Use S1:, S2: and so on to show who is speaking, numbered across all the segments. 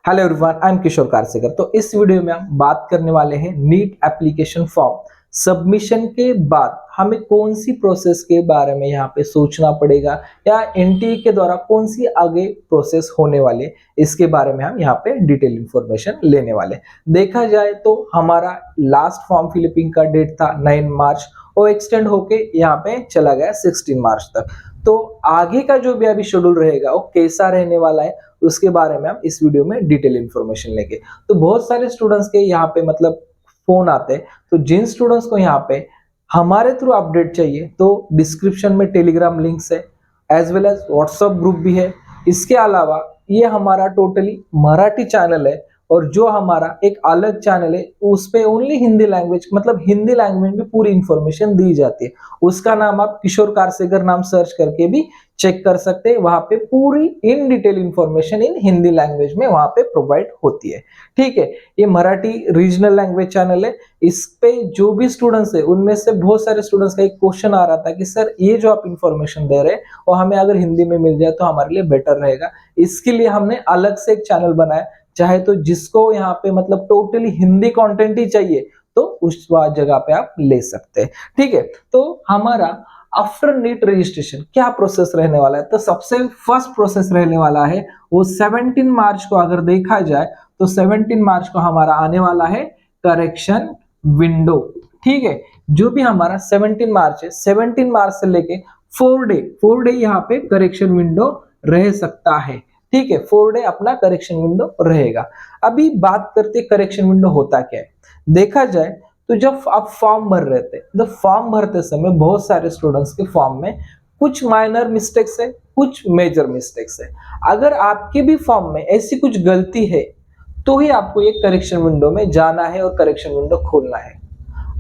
S1: Hello everyone, I am किशोर कारसेकर। तो इस video में हम बात करने वाले हैं नीट एप्लीकेशन फॉर्म सबमिशन के बाद हमें कौन सी प्रोसेस के बारे में यहाँ पे सोचना पड़ेगा या एनटीए के द्वारा कौन सी आगे प्रोसेस होने वाली है, इसके बारे में हम यहाँ पे डिटेल इंफॉर्मेशन लेने वाले। देखा जाए तो हमारा लास्ट फॉर्म फिलिपिंग का डेट था 9 मार्च और एक्सटेंड होके यहाँ पे चला गया 16 मार्च तक। तो आगे का जो भी अभी शेड्यूल रहेगा वो कैसा रहने वाला है उसके बारे में हम इस वीडियो में डिटेल इंफॉर्मेशन लेंगे। तो बहुत सारे स्टूडेंट्स के यहाँ पे मतलब फोन आते हैं, तो जिन स्टूडेंट्स को यहाँ पे हमारे थ्रू अपडेट चाहिए तो डिस्क्रिप्शन में टेलीग्राम लिंक्स है as well as WhatsApp group भी है। इसके अलावा ये हमारा टोटली मराठी चैनल है और जो हमारा एक अलग चैनल है उस पे ओनली हिंदी लैंग्वेज मतलब हिंदी लैंग्वेज में पूरी इंफॉर्मेशन दी जाती है। उसका नाम आप किशोर कारसेकर नाम सर्च करके भी चेक कर सकते हैं। वहां पे पूरी in detail information in Hindi language में वहां पे प्रोवाइड होती है। ठीक है, ये मराठी रीजनल लैंग्वेज चैनल है। इस पे जो भी स्टूडेंट्स है उनमें से बहुत सारे स्टूडेंट्स का एक क्वेश्चन आ रहा था कि सर ये जो आप इंफॉर्मेशन दे रहे हैं वो हमें अगर हिंदी में मिल जाए तो हमारे लिए बेटर रहेगा। इसके लिए हमने अलग से एक चैनल बनाया, चाहे तो जिसको यहाँ पे मतलब टोटली हिंदी कंटेंट ही चाहिए तो उस जगह पे आप ले सकते हैं। ठीक है, तो हमारा आफ्टर नीट रजिस्ट्रेशन क्या प्रोसेस रहने वाला है, तो सबसे फर्स्ट प्रोसेस रहने वाला है वो 17 मार्च को अगर देखा जाए तो 17 मार्च को हमारा आने वाला है करेक्शन विंडो। ठीक है, जो भी हमारा 17 मार्च है, 17 मार्च से लेके 4 डे यहाँ पे करेक्शन विंडो रह सकता है। ठीक है, 4 डे अपना करेक्शन विंडो रहेगा। अभी बात करते करेक्शन विंडो होता क्या है। देखा जाए तो जब आप फॉर्म भर रहे थे तो फॉर्म भरते समय बहुत सारे स्टूडेंट्स के फॉर्म में कुछ माइनर मिस्टेक्स है, कुछ मेजर मिस्टेक्स है। अगर आपके भी फॉर्म में ऐसी कुछ गलती है तो ही आपको ये करेक्शन विंडो में जाना है और करेक्शन विंडो खोलना है।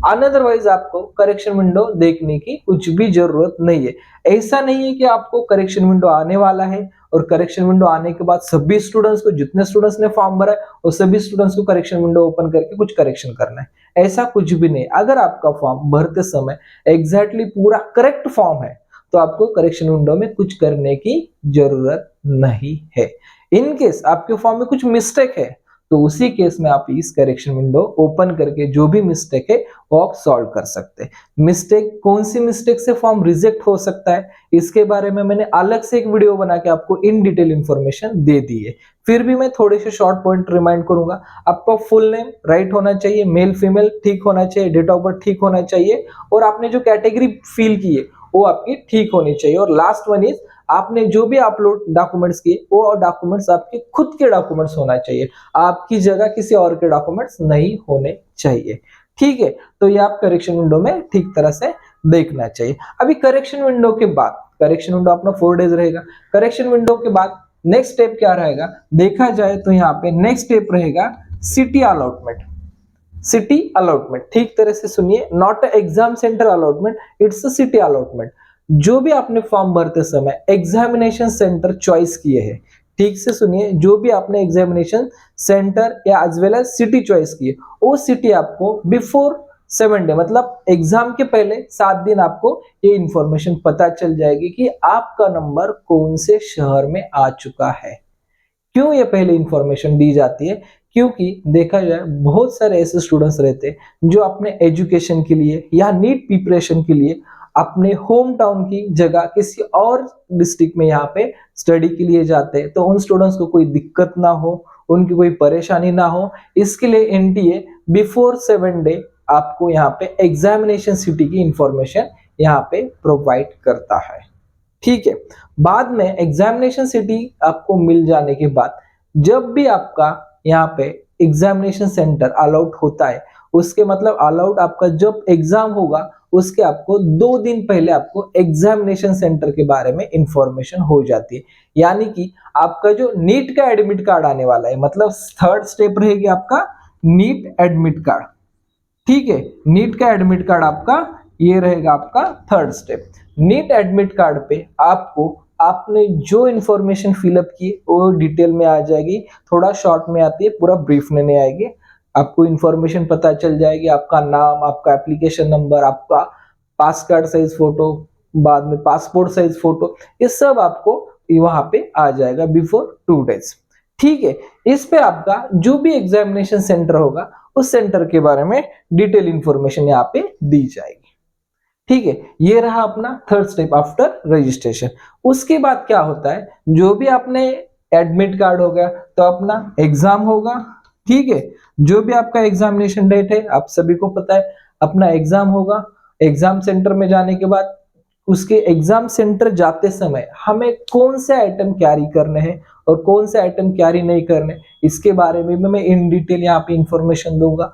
S1: अनदरवाइज आपको करेक्शन विंडो देखने की कुछ भी जरूरत नहीं है। ऐसा नहीं है कि आपको करेक्शन विंडो आने वाला है और करेक्शन विंडो आने के बाद सभी स्टूडेंट्स को, जितने स्टूडेंट्स ने फॉर्म भरा है और सभी स्टूडेंट्स को करेक्शन विंडो ओपन करके कुछ करेक्शन करना है। ऐसा कुछ भी नहीं। अगर आपका फॉर्म भरते समय एग्जैक्टली पूरा करेक्ट फॉर्म है तो आपको करेक्शन विंडो में कुछ करने की जरूरत नहीं है। इन केस आपके फॉर्म में कुछ मिस्टेक है तो उसी केस में आप इस करेक्शन विंडो ओपन करके जो भी मिस्टेक है वो आप सॉल्व कर सकते हैं। मिस्टेक कौन सी मिस्टेक से फॉर्म रिजेक्ट हो सकता है इसके बारे में मैंने अलग से एक वीडियो बना के आपको इन डिटेल इंफॉर्मेशन दे दी है। फिर भी मैं थोड़े से शॉर्ट पॉइंट रिमाइंड करूंगा। आपका फुल नेम राइट होना चाहिए, मेल फीमेल ठीक होना चाहिए, डेट ऑफ बर्थ ठीक होना चाहिए और आपने जो कैटेगरी फिल की है वो आपकी ठीक होनी चाहिए। और लास्ट वन इज आपने जो भी अपलोड डॉक्यूमेंट्स किए वो डॉक्यूमेंट्स आपके खुद के डॉक्यूमेंट्स होना चाहिए, आपकी जगह किसी और के डॉक्यूमेंट्स नहीं होने चाहिए। ठीक है, तो ये आप करेक्शन विंडो में ठीक तरह से देखना चाहिए। अभी करेक्शन विंडो के बाद, करेक्शन विंडो अपना 4 डेज रहेगा। करेक्शन विंडो के बाद नेक्स्ट स्टेप क्या रहेगा देखा जाए तो यहाँ पे नेक्स्ट स्टेप रहेगा सिटी अलॉटमेंट। सिटी अलॉटमेंट ठीक तरह से सुनिए, not exam centre allotment, it's a city allotment. जो भी आपने फॉर्म भरते समय एग्जामिनेशन सेंटर चॉइस किए हैं, ठीक से सुनिए, जो भी आपने एग्जामिनेशन सेंटर या as well as city choice किए वो सिटी आपको बिफोर 7 डे मतलब एग्जाम के पहले 7 दिन आपको ये इंफॉर्मेशन पता चल जाएगी कि आपका नंबर कौन से शहर में आ चुका है। क्यों ये पहले इंफॉर्मेशन दी जाती है, क्योंकि देखा जाए बहुत सारे ऐसे स्टूडेंट्स रहते हैं जो अपने एजुकेशन के लिए या नीट प्रिपरेशन के लिए अपने होम टाउन की जगह किसी और डिस्ट्रिक्ट में यहाँ पे स्टडी के लिए जाते हैं। तो उन स्टूडेंट्स को कोई दिक्कत ना हो, उनकी कोई परेशानी ना हो, इसके लिए एनटीए बिफोर 7 डे आपको यहाँ पे एग्जामिनेशन सिटी की इंफॉर्मेशन यहाँ पे प्रोवाइड करता है। ठीक है, बाद में एग्जामिनेशन सिटी आपको मिल जाने के बाद जब भी आपका यहाँ पे एग्जामिनेशन सेंटर अलाउड होता है, उसके मतलब अलाउड आपका जब एग्जाम होगा उसके आपको 2 दिन पहले आपको एग्जामिनेशन सेंटर के बारे में इंफॉर्मेशन हो जाती है। यानी कि आपका जो नीट का एडमिट कार्ड आने वाला है, मतलब थर्ड स्टेप रहेगी आपका नीट एडमिट कार्ड। ठीक है, नीट का एडमिट कार्ड आपका ये रहेगा आपका third step. NEET admit card पे आपको आपने जो इंफॉर्मेशन फिलअप की वो डिटेल में आ जाएगी, थोड़ा शॉर्ट में आती है, पूरा ब्रीफ में नहीं आएगी। आपको इंफॉर्मेशन पता चल जाएगी, आपका नाम, आपका एप्लीकेशन नंबर, आपका पास कार्ड साइज फोटो, बाद में पासपोर्ट साइज फोटो, ये सब आपको वहां पे आ जाएगा बिफोर 2 डेज। ठीक है, इस पे आपका जो भी एग्जामिनेशन सेंटर होगा उस सेंटर के बारे में डिटेल इंफॉर्मेशन यहाँ पे दी जाएगी। ठीक है, ये रहा अपना थर्ड स्टेप आफ्टर रजिस्ट्रेशन। उसके बाद क्या होता है, जो भी आपने एडमिट कार्ड हो गया तो अपना एग्जाम होगा। ठीक है, जो भी आपका एग्जामिनेशन डेट है आप सभी को पता है, अपना एग्जाम होगा। एग्जाम सेंटर में जाने के बाद उसके एग्जाम सेंटर जाते समय हमें कौन से आइटम कैरी करने हैं और कौन से आइटम कैरी नहीं करने, इसके बारे में मैं इन डिटेल यहाँ पे इंफॉर्मेशन दूंगा।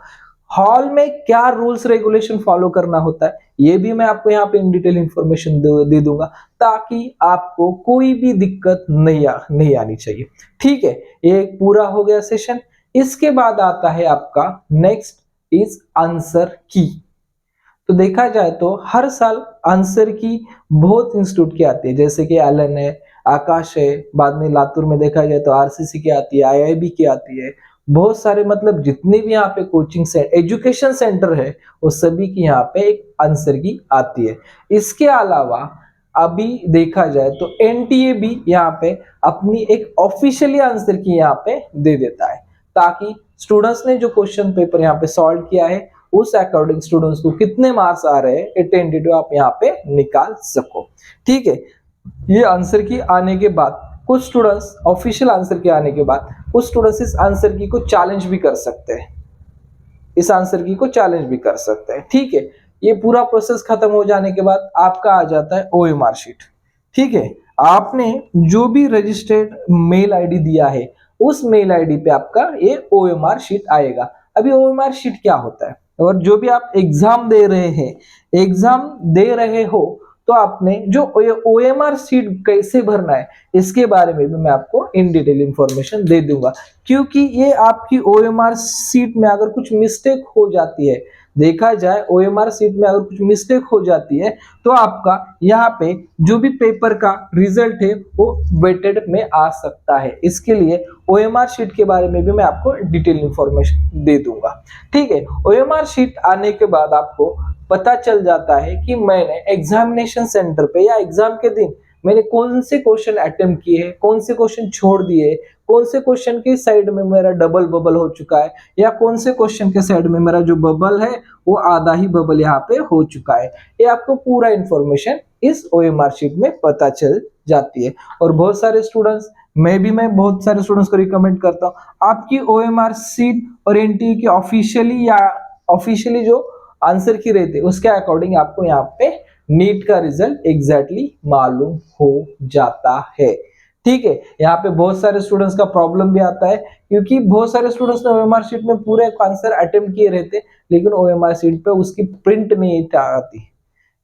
S1: हॉल में क्या रूल्स रेगुलेशन फॉलो करना होता है ये भी मैं आपको यहाँ पे इन डिटेल इंफॉर्मेशन दे दूंगा, ताकि आपको कोई भी दिक्कत नहीं आनी चाहिए। ठीक है, ये पूरा हो गया सेशन। इसके बाद आता है आपका नेक्स्ट इज आंसर की। तो देखा जाए तो हर साल आंसर की बहुत इंस्टीट्यूट की आती है, जैसे कि एलन है, आकाश है, बाद में लातूर में देखा जाए तो आरसीसी की आती है, आईआईबी की आती है। बहुत सारे मतलब जितने भी यहाँ पे कोचिंग से एजुकेशन सेंटर है वो सभी की यहाँ पे एक आंसर की आती है। इसके अलावा अभी देखा जाए तो एनटीए भी यहाँ पे अपनी एक ऑफिशियली आंसर की यहाँ पे दे देता है, ताकि स्टूडेंट्स ने जो क्वेश्चन पेपर यहाँ पे सॉल्व किया है उस अकॉर्डिंग स्टूडेंट्स को कितने मार्क्स आ रहे हैं टेंटेटिव आप यहाँ पे निकाल सको। ठीक है, ये आंसर की आने के बाद कुछ स्टूडेंट्स ऑफिशियल आंसर के आने के बाद कुछ स्टूडेंट्स इस आंसर की को चैलेंज भी कर सकते हैं, इस आंसर की को चैलेंज भी कर सकते हैं। ठीक है, ये पूरा प्रोसेस खत्म हो जाने के बाद आपका आ जाता है ओएमआर शीट। ठीक है, आपने जो भी रजिस्टर्ड मेल आईडी दिया है उस मेल आईडी पे आपका ये ओएमआर शीट आएगा। अभी ओएमआर शीट क्या होता है, और जो भी आप एग्जाम दे रहे हैं, एग्जाम दे रहे हो तो आपने जो ओएमआर शीट कैसे भरना है इसके बारे में भी मैं आपको इन डिटेल इंफॉर्मेशन दे दूंगा, क्योंकि ये आपकी ओएमआर शीट में अगर कुछ मिस्टेक हो जाती है, देखा जाए ओएमआर शीट में अगर कुछ मिस्टेक हो जाती है तो आपका यहाँ पे जो भी पेपर का रिजल्ट है वो वेटेड में आ सकता है। इसके लिए ओएमआर शीट के बारे में भी मैं आपको डिटेल इंफॉर्मेशन दे दूंगा। ठीक है, ओएमआर शीट आने के बाद आपको पता चल जाता है कि मैंने एग्जामिनेशन सेंटर पे या एग्जाम के दिन मैंने कौन से क्वेश्चन अटेम्प्ट किए हैं, कौन से क्वेश्चन छोड़ दिए, कौन से क्वेश्चन के साइड में मेरा डबल बबल हो चुका है, या कौन से क्वेश्चन के साइड में मेरा जो बबल है वो आधा ही बबल यहाँ पे हो चुका है। ये आपको पूरा इंफॉर्मेशन इस ओएमआर शीट में पता चल जाती है। और बहुत सारे स्टूडेंट्स, मैं बहुत सारे स्टूडेंट्स को रिकमेंड करता हूँ आपकी ओएमआर शीट और एनटीए की ऑफिशियली जो आंसर की रहती है उसके अकॉर्डिंग आपको यहाँ पे नीट का रिजल्ट एग्जैक्टली मालूम हो जाता है। ठीक है, यहाँ पे बहुत सारे स्टूडेंट्स का प्रॉब्लम भी आता है, क्योंकि बहुत सारे स्टूडेंट्स ने ओएमआर शीट में पूरे आंसर अटेम्प्ट किए रहते लेकिन ओएमआर शीट पे उसकी प्रिंट नहीं आती।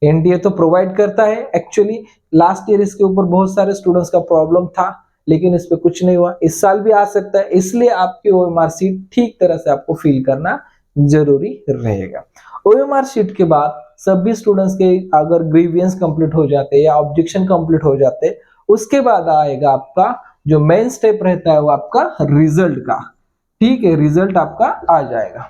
S1: एनटीए तो प्रोवाइड करता है, एक्चुअली लास्ट ईयर इसके ऊपर बहुत सारे स्टूडेंट्स का प्रॉब्लम था लेकिन इस पे कुछ नहीं हुआ, इस साल भी आ सकता है, इसलिए आपकी ओएमआर शीट ठीक तरह से आपको फिल करना जरूरी रहेगा। ओएमआर शीट के बाद सभी स्टूडेंट्स के अगर ग्रीवियंस कंप्लीट हो जाते या ऑब्जेक्शन कंप्लीट हो जाते, उसके बाद आएगा आपका जो मेन स्टेप रहता है वो आपका रिजल्ट का। ठीक है, रिजल्ट आपका आ जाएगा,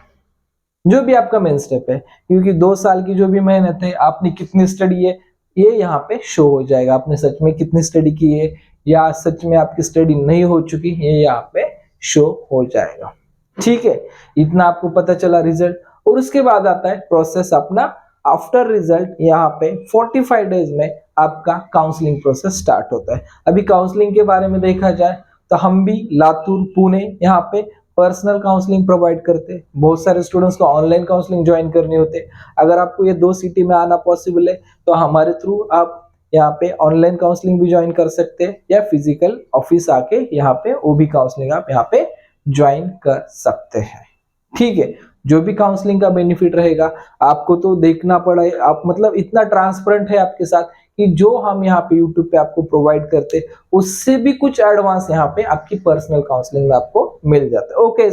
S1: जो भी आपका मेन स्टेप है, क्योंकि 2 साल की जो भी मेहनत है, आपने कितनी स्टडी है ये यहाँ पे शो हो जाएगा, आपने सच में कितनी स्टडी की है या सच में आपकी स्टडी नहीं हो चुकी ये यहाँ पे शो हो जाएगा। ठीक है, इतना आपको पता चला रिजल्ट। और उसके बाद आता है प्रोसेस अपना आफ्टर रिजल्ट। यहाँ पे 45 डेज में आपका काउंसलिंग प्रोसेस स्टार्ट होता है। अभी काउंसलिंग के बारे में देखा जाए तो हम भी लातूर, पुणे यहाँ पे पर्सनल काउंसलिंग प्रोवाइड करते हैं। बहुत सारे स्टूडेंट्स को ऑनलाइन काउंसलिंग ज्वाइन करनी होते हैं। अगर आपको ये 2 सिटी में आना पॉसिबल है तो हमारे थ्रू आप यहाँ पे ऑनलाइन काउंसलिंग भी ज्वाइन कर सकते हैं, या फिजिकल ऑफिस आके यहाँ पे वो भी काउंसलिंग आप यहाँ पे ज्वाइन कर सकते हैं। ठीक है, जो भी काउंसलिंग का बेनिफिट रहेगा आपको तो देखना पड़े, आप मतलब इतना ट्रांसपेरेंट है आपके साथ कि जो हम यहाँ पे यूट्यूब पे आपको प्रोवाइड करते उससे भी कुछ एडवांस यहाँ पे आपकी पर्सनल काउंसलिंग में आपको मिल जाता है। ओके,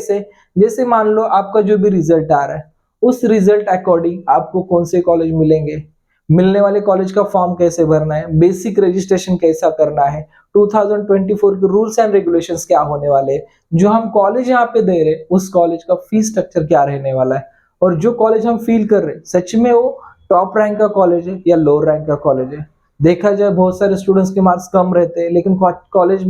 S1: जैसे मान लो आपका जो भी रिजल्ट आ रहा है उस रिजल्ट अकॉर्डिंग आपको कौन से कॉलेज मिलेंगे, मिलने वाले कॉलेज का फॉर्म कैसे भरना है, बेसिक रजिस्ट्रेशन कैसा करना है, 2024 के रूल्स एंड रेगुलेशंस क्या होने वाले हैं, जो हम कॉलेज यहाँ पे दे रहे उस कॉलेज का फीस स्ट्रक्चर क्या रहने वाला है, और जो कॉलेज हम फील कर रहे सच में वो टॉप रैंक का कॉलेज है या लोअर रैंक का कॉलेज है। देखा जाए बहुत सारे स्टूडेंट्स के मार्क्स कम रहते हैं लेकिन कॉलेज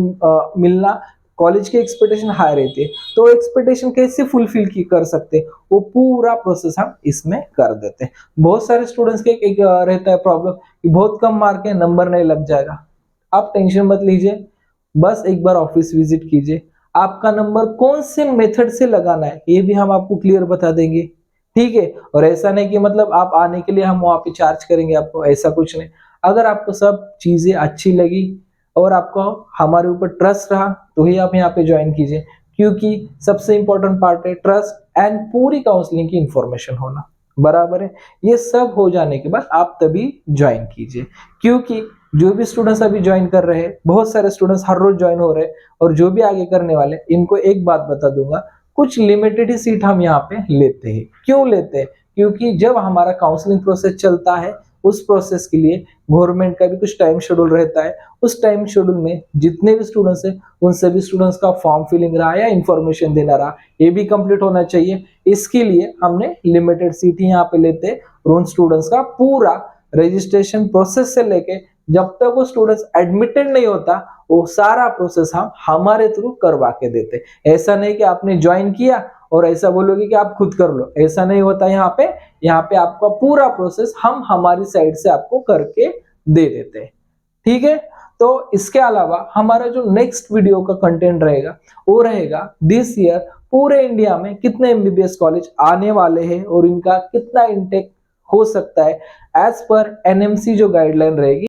S1: मिलना कॉलेज की एक्सपेक्टेशन हाई रहती है, तो एक्सपेक्टेशन कैसे फुलफिल की कर सकते, वो पूरा प्रोसेस हम इसमें कर देते हैं। बहुत सारे स्टूडेंट्स के एक रहता है प्रॉब्लम कि बहुत कम मार्क है, नंबर नहीं लग जाएगा। आप टेंशन मत लीजिए, बस एक बार ऑफिस विजिट कीजिए, आपका नंबर कौन से मेथड से लगाना है ये भी हम आपको क्लियर बता देंगे, ठीक है। और ऐसा नहीं कि मतलब आप आने के लिए हम वहां पे चार्ज करेंगे आपको, ऐसा कुछ नहीं। अगर आपको सब चीजें अच्छी लगी और आपको हमारे ऊपर ट्रस्ट रहा तो ही आप यहाँ पे ज्वाइन कीजिए, क्योंकि सबसे इंपॉर्टेंट पार्ट है ट्रस्ट एंड पूरी काउंसलिंग की इंफॉर्मेशन होना, बराबर है। ये सब हो जाने के बाद आप तभी ज्वाइन कीजिए, क्योंकि जो भी स्टूडेंट्स अभी ज्वाइन कर रहे हैं, बहुत सारे स्टूडेंट्स हर रोज ज्वाइन हो रहे हैं, और जो भी आगे करने वाले, इनको एक बात बता दूंगा, कुछ लिमिटेड ही सीट हम यहाँ पे लेते हैं। क्यों लेते हैं? क्योंकि जब हमारा काउंसलिंग प्रोसेस चलता है, उस प्रोसेस के लिए गवर्नमेंट का भी कुछ टाइम शेड्यूल रहता है। उस टाइम शेड्यूल में जितने भी स्टूडेंट्स हैं, उन सभी स्टूडेंट्स का फॉर्म फिलिंग रहा या इंफॉर्मेशन देना रहा, ये भी कंप्लीट होना चाहिए। इसके लिए हमने लिमिटेड सीट ही यहाँ पे लेते हैं, और उन स्टूडेंट्स का पूरा रजिस्ट्रेशन प्रोसेस से लेके जब तक वो स्टूडेंट्स एडमिटेड नहीं होता, वो सारा प्रोसेस हम हमारे थ्रू करवा के देते। ऐसा नहीं कि आपने ज्वाइन किया और ऐसा बोलोगे कि आप खुद कर लो, ऐसा नहीं होता। यहाँ पे आपका पूरा प्रोसेस हम हमारी साइड से आपको करके दे देते हैं, ठीक है। तो इसके अलावा हमारा जो नेक्स्ट वीडियो का कंटेंट रहेगा वो रहेगा दिस ईयर पूरे इंडिया में कितने एमबीबीएस कॉलेज आने वाले हैं और इनका कितना इंटेक हो सकता है एज पर एनएमसी जो गाइडलाइन रहेगी।